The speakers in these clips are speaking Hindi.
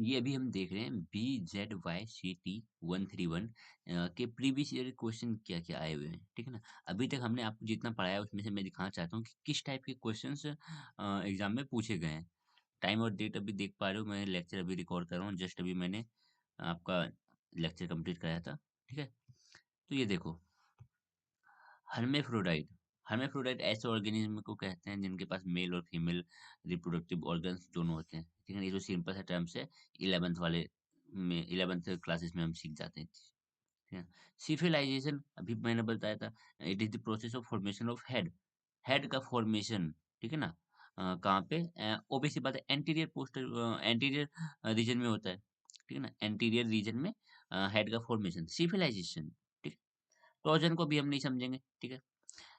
ये अभी हम देख रहे हैं BZYCT 131 के प्रीवियस ईयर क्वेश्चन क्या क्या आए हुए हैं, ठीक है ना। अभी तक हमने आपको जितना पढ़ाया उसमें से मैं दिखाना चाहता हूँ कि किस टाइप के क्वेश्चंस एग्जाम में पूछे गए हैं। टाइम और डेट अभी देख पा रहे हो, मैं लेक्चर अभी रिकॉर्ड कर रहा हूँ, जस्ट अभी मैंने आपका लेक्चर कंप्लीट कराया था, ठीक है। तो ये देखो, हर्मेफ्रोडाइट। हर्मेफ्रोडाइट ऐसे ऑर्गेनिज्म को कहते हैं जिनके पास मेल और फीमेल रिप्रोडक्टिव ऑर्गन्स दोनों होते हैं, ठीक है ना। ये जो सिंपल सा टर्म्स है, 11th वाले में, 11th क्लासेस में हम सीख जाते हैं, ठीक है। सिविलाइजेशन अभी मैंने बताया था, it is the process of formation of head. Head का फॉर्मेशन, ठीक है ना। कहाँ पे, ओबीसी बात है, एंटीरियर पोस्टर एंटीरियर रीजन में होता है, ठीक है ना। एंटीरियर रीजन में हेड का फॉर्मेशन सिविलाइजेशन, ठीक है। ट्रोजन को भी हम नहीं समझेंगे, ठीक है।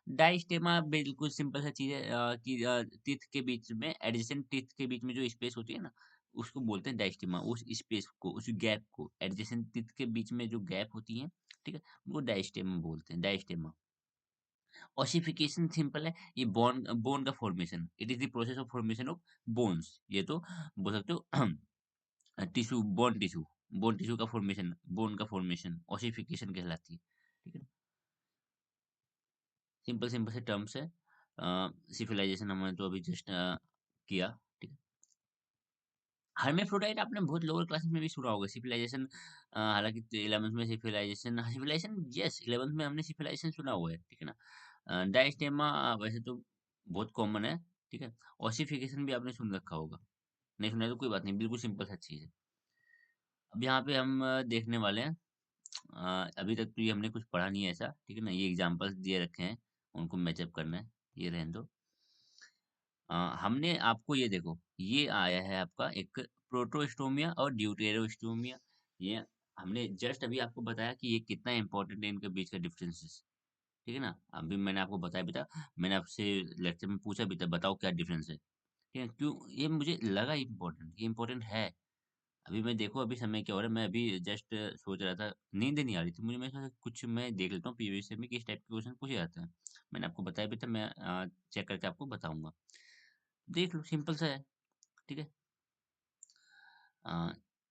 डाइस्टेमा बिल्कुल सिंपल सा चीज है, कि टीथ के बीच में, एडजेसेंट टीथ के बीच में जो स्पेस होती है ना, उसको बोलते हैं डाइस्टेमा। उस स्पेस को, उस गैप को, एडजेसेंट टीथ के बीच में जो गैप होती है, ठीक है, वो डाइस्टेमा बोलते हैं, डाइस्टेमा। ऑसिफिकेशन सिंपल है, ये बोन बोन का formation, it is the process of formation of bones. ये तो बोल सकते हो टिश्यू, बोन टिश्यू का फॉर्मेशन, बोन का फॉर्मेशन ऑसिफिकेशन कहलाती है, ठीक है। सिंपल सिंपल से टर्म्स है। सिविलाइजेशन हमने तो अभी जस्ट किया, ठीक है। हर्मेफ्रोडाइट आपने बहुत लोअर क्लासेस में भी सुना होगा। सिविलाइजेशन, हालांकि 11th में सिविलाइजेशन, सिविलाइजेशन यस 11th में हमने सिविलाइजेशन सुना हुआ है, ठीक है ना। डायस्टेमा वैसे तो बहुत कॉमन है, ठीक है। ऑसिफिकेशन भी आपने सुन रखा होगा, नहीं सुना है तो कोई बात नहीं, बिल्कुल सिंपल सा चीज है। अब यहाँ पे हम देखने वाले हैं, अभी तक तो ये हमने कुछ पढ़ा नहीं है ऐसा, ठीक है ना। ये एग्जांपल्स दिए रखे हैं, उनको मैचअप करना है, ये रहने दो। हमने आपको ये देखो, ये आया है आपका एक प्रोटोस्टोमिया और ड्यूटेरोस्टोमिया। ये हमने जस्ट अभी आपको बताया कि ये कितना इंपॉर्टेंट है, इनके बीच का डिफरेंसेस, ठीक है ना। अभी मैंने आपको बताया भी था, मैंने आपसे लेक्चर में पूछा भी था, बताओ क्या डिफरेंस है, ठीक है। क्यों ये मुझे लगा इम्पोर्टेंट, ये इम्पोर्टेंट है। अभी मैं देखो, अभी समय क्या हो रहा है, मैं अभी जस्ट सोच रहा था, नींद नहीं आ रही थी मुझे, मैं सोचा कुछ मैं देख लेता हूँ पीवीएस में किस टाइप के क्वेश्चन पूछे जाते हैं। मैंने आपको बताया भी था, मैं चेक करके आपको बताऊंगा। देख लो, सिंपल सा है, ठीक है।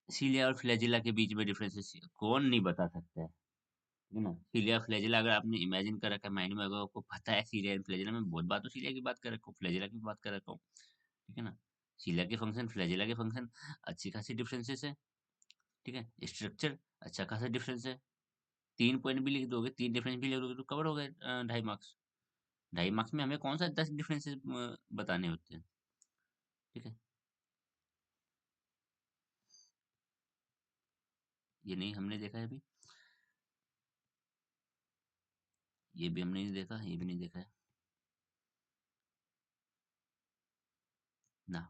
सीलिया और फ्लैजिला के बीच में डिफरेंसेस कौन नहीं बता सकता है, ठीक है ना। सीलिया फ्लैजिला अगर आपने इमेजिन कर रखा है माइंड में, अगर आपको पता है सीलिया एंड फ्लैजिला, मैं बहुत बार तो सीलिया की बात कर रखा हूँ, फ्लैजिला की बात कर रखा हूँ, ठीक है ना। सीलिया के फंक्शन, फ्लैजिला के फंक्शन, अच्छी खासी डिफरेंसेस है, ठीक है। स्ट्रक्चर अच्छा खासा डिफरेंस है। 3 पॉइंट भी लिख दोगे, 3 डिफरेंस भी लिख दोगे तो कवर हो गए 2.5 मार्क्स। 2.5 मार्क्स में हमें कौन सा 10 डिफरेंसेस बताने होते हैं, ठीक है। ये नहीं हमने देखा है अभी, ये भी हमने नहीं देखा, ये भी नहीं देखा है ना,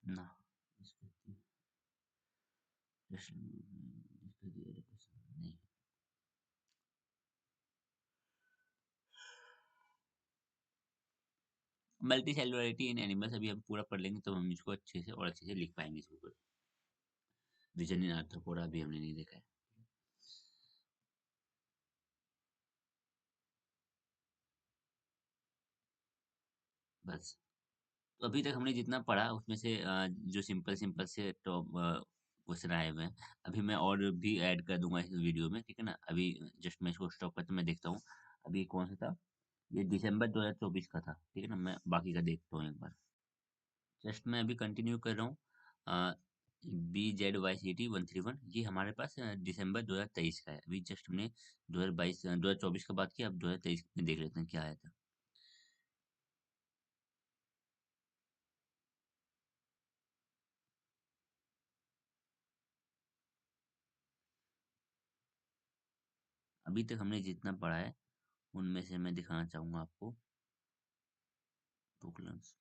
ना। नहीं। मल्टी सेलुलरिटी इन एनिमल्स अभी हम पूरा पढ़ लेंगे तो हम इसको अच्छे से और अच्छे से लिख पाएंगे इसके ऊपर। विजन इन आर्थ्रोपोडा भी हमने नहीं देखा है, बस। तो अभी तक हमने जितना पढ़ा उसमें से जो सिंपल सिंपल से टॉप क्वेश्चन आए हुए हैं, अभी मैं और भी ऐड कर दूंगा इस वीडियो में, ठीक है ना। अभी जस्ट मैं इसको स्टॉप करके मैं देखता हूँ, अभी कौन सा था, ये दिसंबर 2024 का था, ठीक है ना। मैं बाकी का देखता हूँ एक बार, जस्ट मैं अभी कंटिन्यू कर रहा हूँ। BZYCT 131, ये हमारे पास दिसंबर 2023 का है। अभी जस्ट हमने 2022 2024 का बात किया, अब 2023 में देख लेते हैं क्या आया था। अभी तक हमने जितना पढ़ा है उनमें से मैं दिखाना चाहूंगा आपको, बुकलेट्स।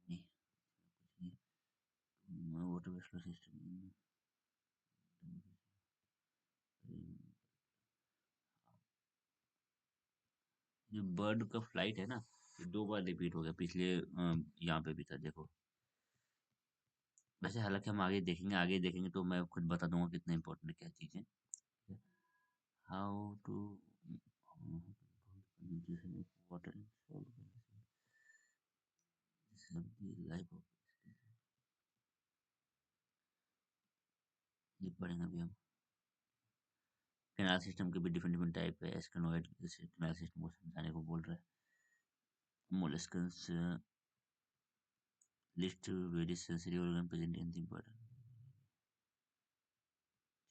नहीं, कुछ नहीं, वाटर वेस्टो सिस्टम, जो बर्ड का फ्लाइट है ना, ये 2 बार रिपीट हो गया, पिछले यहाँ पे भी था देखो। वैसे हालांकि हम आगे देखेंगे तो मैं खुद बता दूंगा कितना इंपॉर्टेंट है क्या चीज़ें। How to water life of, ये पढ़ेंगे अभी हम। कैनाल सिस्टम के भी डिफरेंट डिफरेंट टाइप है, एस्केनोइड कैनाल सिस्टम को समझाने को बोल रहा है। Molluscans list various sensory organ present in the body.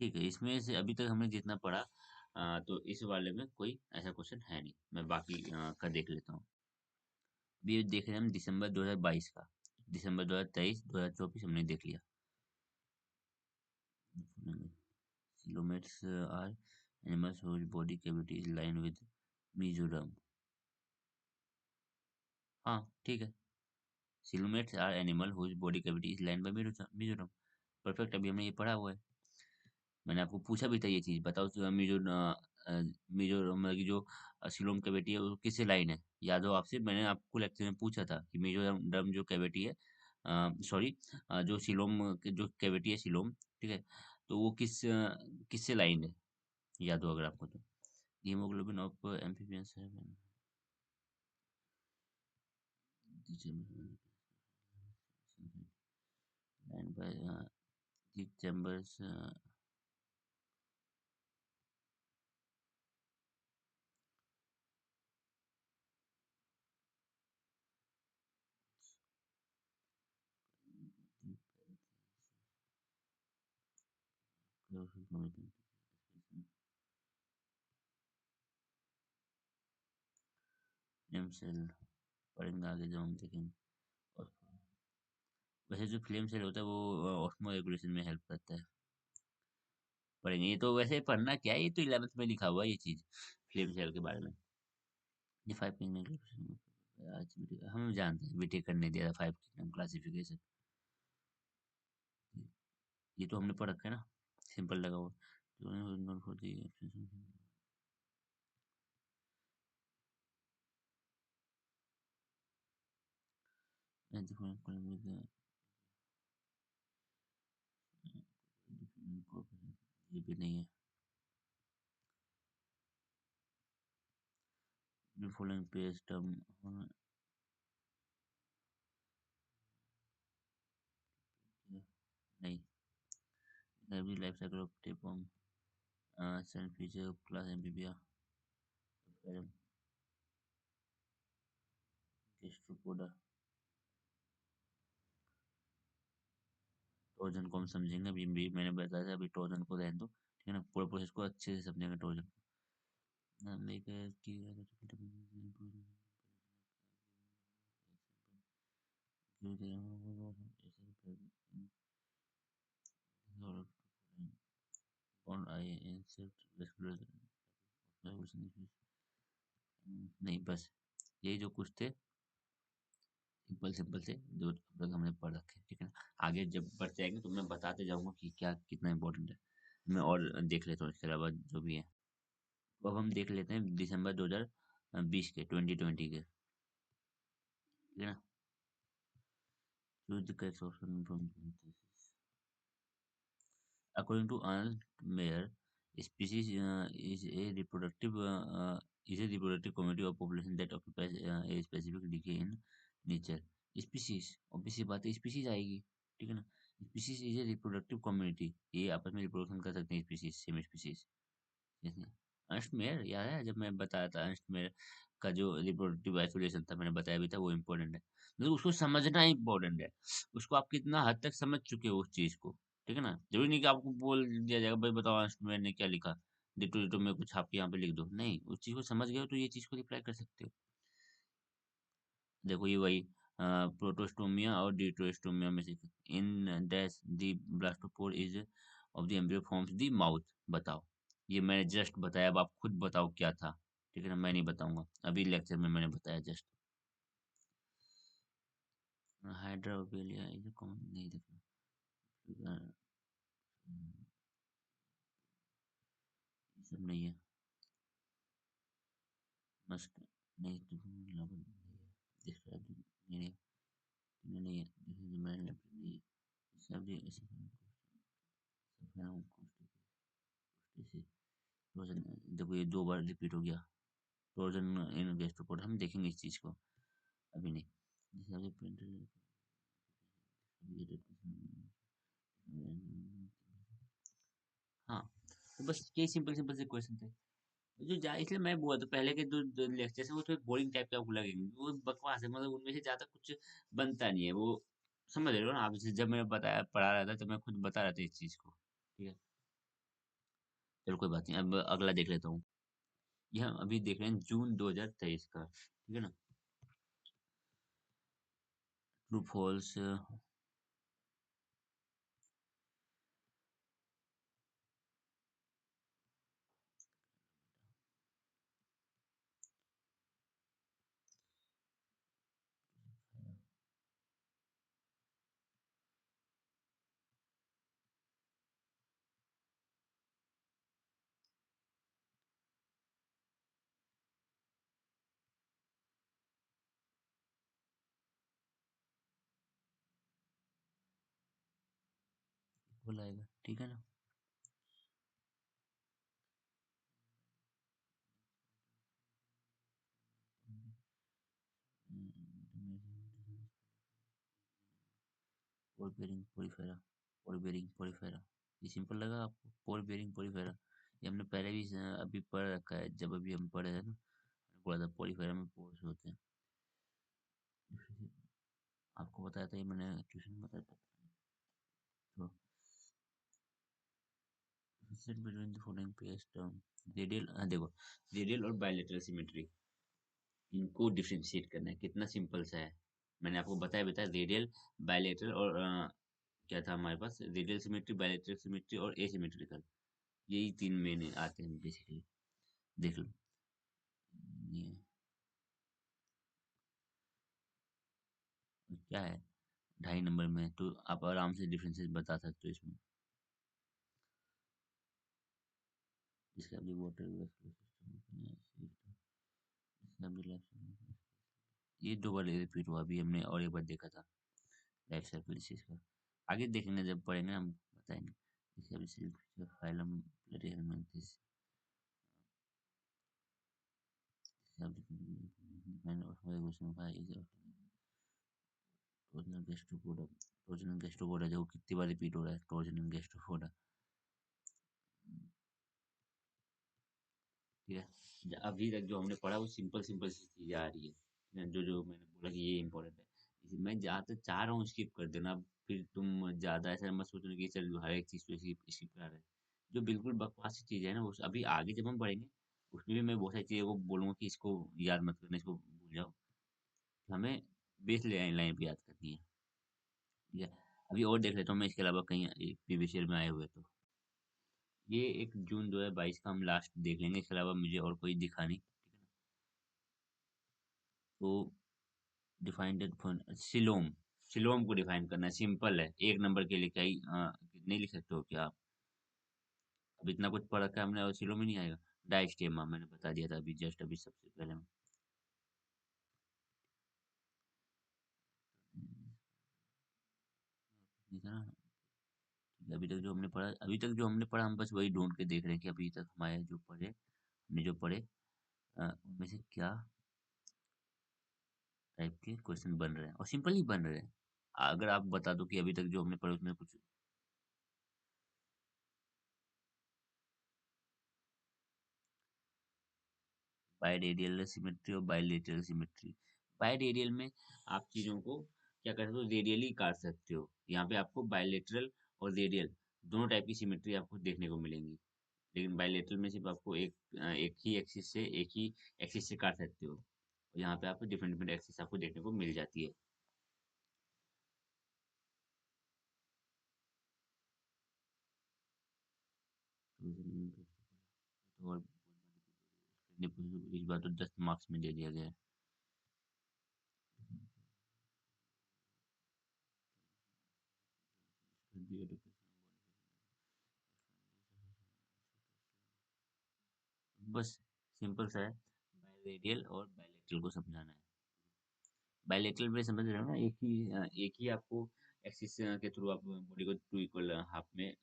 ठीक है, इसमें से अभी तक हमने जितना पढ़ा तो इस वाले में कोई ऐसा क्वेश्चन है नहीं। मैं बाकी का देख लेता हूँ। अभी देख रहे हैं हम दिसंबर 2022 का। दिसंबर 2023 2024 हमने देख लिया। Coelomates are animals whose body cavity is lined with mesoderm। हाँ ठीक है। Coelomates are animal whose body cavity is lined by mesoderm। Perfect, अभी हमने ये पढ़ा हुआ है। मैंने आपको पूछा भी था ये चीज, बताओ मिजो मतलब की जो सिलोम कैविटी है वो किससे लाइन है। याद हो आपसे, मैंने आपको लेक्चर में पूछा था कि मिजोरम जो कैविटी है, सॉरी, जो जो कैविटी है सिलोम, ठीक है, तो वो किससे लाइन है, याद हो अगर आपको तो। हीमोग्लोबिन ऑफ एम्फीबियंस है line by the chambers flame cell पढ़ेंगे आगे जब हम देखेंगे। और वैसे जो फ्लेम सेल होता है वो ऑस्मो रेगुलेशन में हेल्प करता है। पढ़ेंगे, ये तो वैसे पढ़ना क्या है, ये तो 11th में लिखा हुआ है ये चीज, फ्लेम सेल के बारे में। ये फाइव किंगडम आज हम जानते हैं, बीटेक करने दिया था फाइव किंगडम क्लासिफिकेशन। ये तो हमने पढ़ रखा है ना, सिंपल लगा हुआ। ये भी नहीं है। फॉलोइंग पेज टर्म नहीं। Every life cycle of tapeworm सेंट feature class amphibia gastropoda. Trojan को हम समझेंगे, अभी भी मैंने बताया था, अभी ट्रोजन को रहने दो, ठीक है ना, पूरा प्रोसेस को अच्छे से समझेंगे ट्रोजन को। लाइक कि on I insect vascular नहीं, बस यही जो कुछ थे सिंपल सिंपल से जो अब तक हमने पढ़ रखे, ठीक है ना। आगे जब बढ़ते जाएंगे तो मैं बताते जाऊंगा कि क्या कितना इंपॉर्टेंट है। मैं और देख लेता हूँ इसके अलावा जो भी है। तो अब हम देख लेते हैं दिसंबर 2020 के, 2020 के, ठीक है ना। Choose the correct option from parentheses. According to Ernst Mayr, species is a reproductive community of population that occupies a specific decay in nature. Species, obvious सी बात है, species आएगी, ठीक है ना। Species is a reproductive community, ये आपस में रिप्रोडक्शन कर सकते हैं species, सेम species। जैसे अर्स्ट मेयर याद है, जब मैं बताया था अर्स्ट मेयर का जो रिप्रोडक्टिव आइसोलेशन था, मैंने बताया भी था वो इम्पोर्टेंट है, मतलब उसको समझना इम्पोर्टेंट है। उसको आप कितना हद तक समझ चुके हो उस चीज को, ठीक है ना। जरूरी नहीं कि आपको बोल दिया जाएगा भाई बताओ अर्स्ट मेयर ने क्या लिखा, डिटो डिटो में कुछ आप यहाँ पे लिख दो, नहीं, उस चीज को समझ गए हो तो ये चीज को रिप्लाई कर सकते हो। देखो ये वही प्रोटोस्टोमिया और डिटोस्टोमिया में से in dash the blastopore is of the embryo forms the mouth. बताओ, ये मैंने जस्ट बताया, अब आप खुद बताओ क्या था, ठीक है ना, मैं नहीं बताऊंगा, अभी लेक्चर में मैंने बताया जस्ट। हाइड्रोपेलिया इज कौन नहीं देखना, ये सब नहीं है। मस्ट नहीं, लवन नहीं है, describe नहीं है, नहीं है, this is the man left नहीं है, अभी देखो ये 2 बार रिपीट हो गया। ट्रोजन इन गैस्ट्रोपोड, हम देखेंगे इस चीज़ को, अभी नहीं। जैसे अभी printed- हाँ, तो बस यही सिंपल सिंपल से क्वेश्चन थे। जो जा इसलिए मैं बोला तो पहले के जो लेक्चर है वो थोड़े बोरिंग टाइप के आपको लगेंगे, वो बकवास है, मतलब उनमें से ज्यादा कुछ बनता नहीं है वो। समझ रहे हो ना आप, जैसे जब मैं बताया पढ़ा रहा था तो मैं खुद बता रहा था इस चीज को, ठीक है। चलो कोई बात नहीं, अब अगला देख लेता हूँ। ये हम अभी देख रहे हैं जून 2023 का, ठीक है ना। ट्रू फॉल्स, बोलाएगा, ठीक है ना। पोर बेरिंग पोरीफेरा, पोर बेरिंग पोरीफेरा, ये सिंपल लगा आपको? पोर बेरिंग पोरीफेरा, ये हमने पहले भी अभी पढ़ रखा है, जब अभी हम पढ़े हैं ना, बोला था पोरीफेरा में पोर्स होते हैं। आपको बताया था, ये मैंने ट्यूशन में बताया था। तो difference between the following pairs term, radial, हाँ देखो, रेडियल और बायलेटरल सिमेट्री, इनको डिफरेंशिएट करना है, कितना सिंपल सा है। मैंने आपको बताया रेडियल, बायलेटरल और क्या था हमारे पास, रेडियल सिमेट्री, बायलेटरल सिमेट्री और एसिमेट्रिकल, यही 3 मेन आते हैं बेसिकली। देख लो ये क्या है, 2.5 नंबर में तो आप आराम से डिफरेंसेस बता सकते हो इसमें। इसका भी वाटर ये 2 बार रिपीट हुआ, अभी हमने और एक बार देखा था लाइफ साइकिल डिसीज का। आगे देखेंगे जब पढ़ेंगे हम बताएंगे। इसका भी सिर्फ फाइलम प्लेटिहेल्मिन्थेस, टोर्जनल गैस्ट्रोपोडा, टोर्जनल गैस्ट्रोपोडा जो कितनी बार रिपीट हो रहा है, टोर्जनल गैस्ट्रोपोडा, ठीक है। अभी तक जो हमने पढ़ा वो सिंपल सिंपल सी चीजें आ रही है, जो जो मैंने बोला कि ये इंपॉर्टेंट है। मैं जहाँ तक चाह रहा हूँ स्किप कर देना, फिर तुम ज्यादा ऐसा मत सोचना कि चल हर एक चीज तो स्किप स्किप कर रहे हैं। जो बिल्कुल बकवास सी चीज है ना, वो अभी आगे जब हम पढ़ेंगे उसमें भी मैं बहुत सारी चीजों को बोलूंगा कि इसको याद मत करना, इसको भूल जाओ। हमें बेस लाइन पे याद करनी है, ठीक है। अभी और देख लेता हूँ मैं, इसके अलावा कहीं प्रीवियस ईयर में आए हुए तो। ये 1 जून 2022 का हम लास्ट देख लेंगे, इसके अलावा मुझे और कोई दिखा नहीं, ठीक है ना। तो डिफाइन दैट सिलोम, सिलोम को डिफाइन करना है, सिंपल है, 1 नंबर के लिए क्या ही नहीं लिख सकते हो क्या आप? अब इतना कुछ पढ़ रखा है हमने और सिलोम ही नहीं आएगा। डायस्टेमा मैंने बता दिया था अभी जस्ट अभी सबसे पहले में। ठीक है ना। अभी तक जो हमने पढ़ा हम बस वही ढूंढ के देख रहे हैं कि अभी तक हमारे जो पढ़े, हमने जो पढ़े उनमें से क्या टाइप के क्वेश्चन बन रहे हैं, और सिंपल ही बन रहे हैं। अगर आप बता दो कि अभी तक जो हमने पढ़ा उसमें कुछ बायरेडियल सिमेट्री और बायलेटरल सिमेट्री। बायरेडियल में आप चीजों को क्या कर सकते हो, रेडियली काट सकते हो। यहाँ पे आपको बायलेटरल और रेडियल दोनों टाइप की सिमेट्री आपको देखने को मिलेंगी। लेकिन बायलेटरल में सिर्फ आपको एक ही एक्सिस से, एक ही एक्सिस से काट सकते हो, और यहाँ पे आपको डिफरेंट डिफरेंट एक्सिस आपको देखने को मिल जाती है। और इस बार तो 10 मार्क्स में दे दिया गया है। बस सिंपल सा है, बायरेडियल और बायलेटरल को समझाना है। बायलेटरल में समझ रहे हो ना, एक ही आपको एक्सरसाइज के थ्रू आप बॉडी को टू इक्वल हाफ में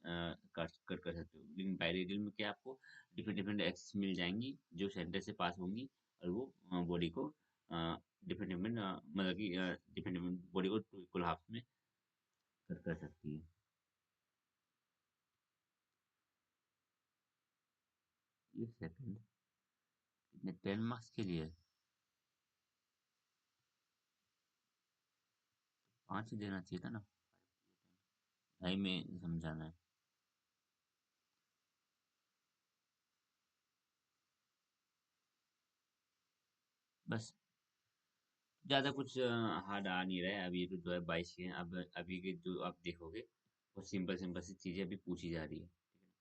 कर सकते हो। लेकिन बायरेडियल में क्या आपको डिफरेंट डिफरेंट एक्सरसाइज मिल जाएंगी जो सेंटर से पास होंगी, और वो बॉडी को डिफरेंट डिफरेंट मतलब कि डिफरेंट डिफरेंट बॉडी को टू इक्वल हाफ में कर सकती है। एक सेकंड, कितने 10 मार्क्स के लिए 5 ही देना चाहिए था ना, ढाई में समझाना है। बस ज्यादा कुछ हार्ड आ नहीं रहा है अभी, तो जो है 22 के हैं। अब अभी के जो आप देखोगे वो सिंपल सिंपल सी चीजें अभी पूछी जा रही है, ठीक है ना।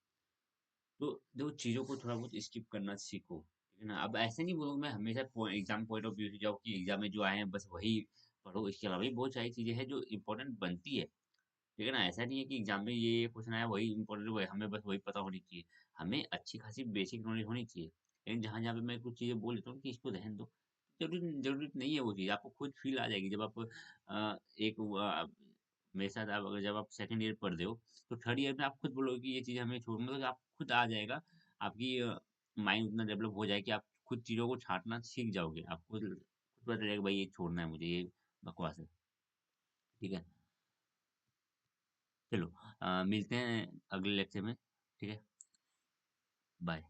तो जो चीजों को थोड़ा बहुत स्किप करना सीखो, ठीक है ना। अब ऐसे नहीं बोलूंगा मैं हमेशा एग्जाम पॉइंट ऑफ व्यू से जाओ कि एग्जाम में जो आए हैं बस वही पढ़ो, इसके अलावा भी बहुत सारी चीजें हैं जो इंपॉर्टेंट बनती है, ठीक है ना। ऐसा नहीं है कि एग्जाम में ये क्वेश्चन आया वही इंपॉर्टेंट, वही हमें बस वही पता होनी चाहिए। हमें अच्छी खासी बेसिक नॉलेज होनी चाहिए, लेकिन जहां जहां पे मैं कुछ चीजें बोल देता हूँ कि इसको रहने दो, जरूरत नहीं है वो चीज, आपको खुद फील आ जाएगी जब आप एक मेरे साथ आप अगर जब आप सेकंड ईयर पढ़ रहे हो, तो थर्ड ईयर में आप खुद बोलोगे कि ये चीज हमें छोड़, मतलब आप खुद आ जाएगा, आपकी माइंड उतना डेवलप हो जाए कि आप खुद चीजों को छांटना सीख जाओगे, आपको खुद पता चलेगा भाई ये छोड़ना है मुझे, ये बकवास है, ठीक है। चलो मिलते हैं अगले लेक्चर में, ठीक है। बाय।